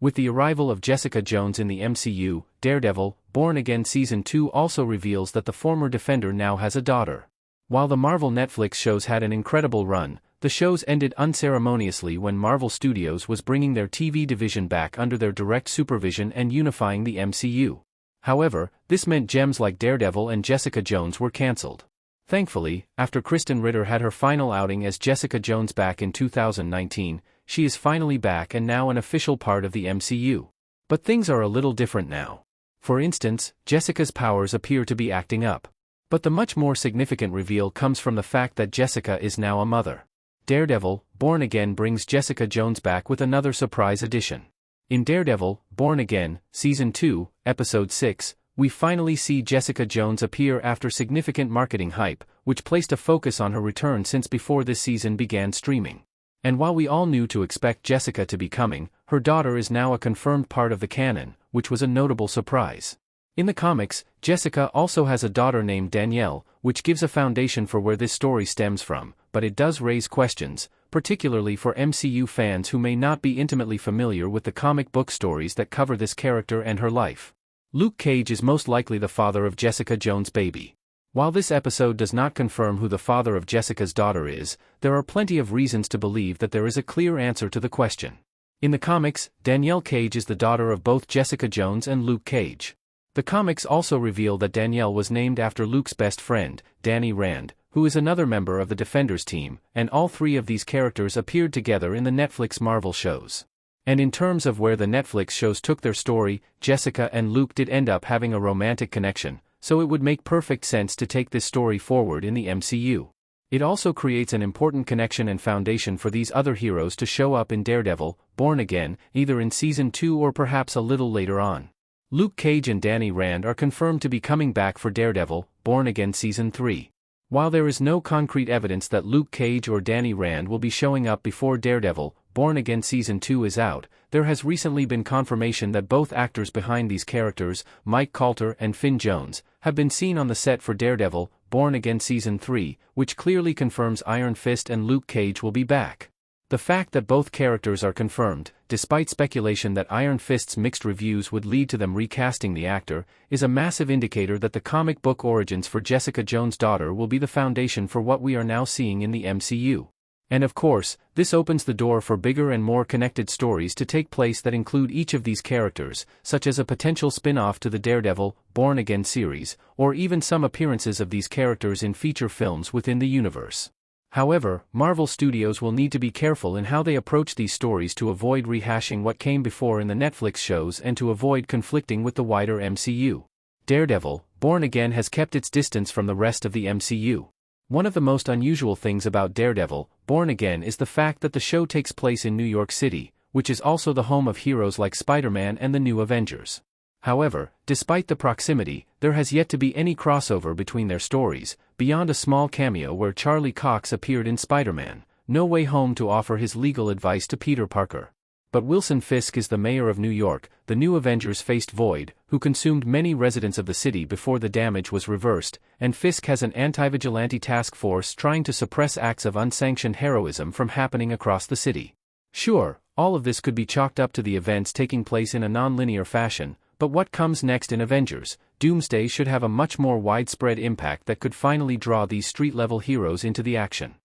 With the arrival of Jessica Jones in the MCU, Daredevil, Born Again Season 2 also reveals that the former Defender now has a daughter. While the Marvel Netflix shows had an incredible run, the shows ended unceremoniously when Marvel Studios was bringing their TV division back under their direct supervision and unifying the MCU. However, this meant gems like Daredevil and Jessica Jones were cancelled. Thankfully, after Kristen Ritter had her final outing as Jessica Jones back in 2019, she is finally back and now an official part of the MCU. But things are a little different now. For instance, Jessica's powers appear to be acting up. But the much more significant reveal comes from the fact that Jessica is now a mother. Daredevil, Born Again brings Jessica Jones back with another surprise addition. In Daredevil, Born Again, Season 2, Episode 6, we finally see Jessica Jones appear after significant marketing hype, which placed a focus on her return since before this season began streaming. And while we all knew to expect Jessica to be coming, her daughter is now a confirmed part of the canon, which was a notable surprise. In the comics, Jessica also has a daughter named Danielle, which gives a foundation for where this story stems from, but it does raise questions, particularly for MCU fans who may not be intimately familiar with the comic book stories that cover this character and her life. Luke Cage is most likely the father of Jessica Jones' baby. While this episode does not confirm who the father of Jessica's daughter is, there are plenty of reasons to believe that there is a clear answer to the question. In the comics, Danielle Cage is the daughter of both Jessica Jones and Luke Cage. The comics also reveal that Danielle was named after Luke's best friend, Danny Rand, who is another member of the Defenders team, and all three of these characters appeared together in the Netflix Marvel shows. And in terms of where the Netflix shows took their story, Jessica and Luke did end up having a romantic connection, so it would make perfect sense to take this story forward in the MCU. It also creates an important connection and foundation for these other heroes to show up in Daredevil, Born Again, either in Season 2 or perhaps a little later on. Luke Cage and Danny Rand are confirmed to be coming back for Daredevil, Born Again Season 3. While there is no concrete evidence that Luke Cage or Danny Rand will be showing up before Daredevil, Born Again Season 2 is out, there has recently been confirmation that both actors behind these characters, Mike Colter and Finn Jones, have been seen on the set for Daredevil, Born Again Season 3, which clearly confirms Iron Fist and Luke Cage will be back. The fact that both characters are confirmed, despite speculation that Iron Fist's mixed reviews would lead to them recasting the actor, is a massive indicator that the comic book origins for Jessica Jones' daughter will be the foundation for what we are now seeing in the MCU. And of course, this opens the door for bigger and more connected stories to take place that include each of these characters, such as a potential spin-off to the Daredevil, Born Again series, or even some appearances of these characters in feature films within the universe. However, Marvel Studios will need to be careful in how they approach these stories to avoid rehashing what came before in the Netflix shows and to avoid conflicting with the wider MCU. Daredevil, Born Again has kept its distance from the rest of the MCU. One of the most unusual things about Daredevil, Born Again is the fact that the show takes place in New York City, which is also the home of heroes like Spider-Man and the New Avengers. However, despite the proximity, there has yet to be any crossover between their stories, beyond a small cameo where Charlie Cox appeared in Spider-Man: No Way Home to offer his legal advice to Peter Parker. But Wilson Fisk is the mayor of New York. The New Avengers faced Void, who consumed many residents of the city before the damage was reversed, and Fisk has an anti-vigilante task force trying to suppress acts of unsanctioned heroism from happening across the city. Sure, all of this could be chalked up to the events taking place in a non-linear fashion, but what comes next in Avengers, Doomsday should have a much more widespread impact that could finally draw these street-level heroes into the action.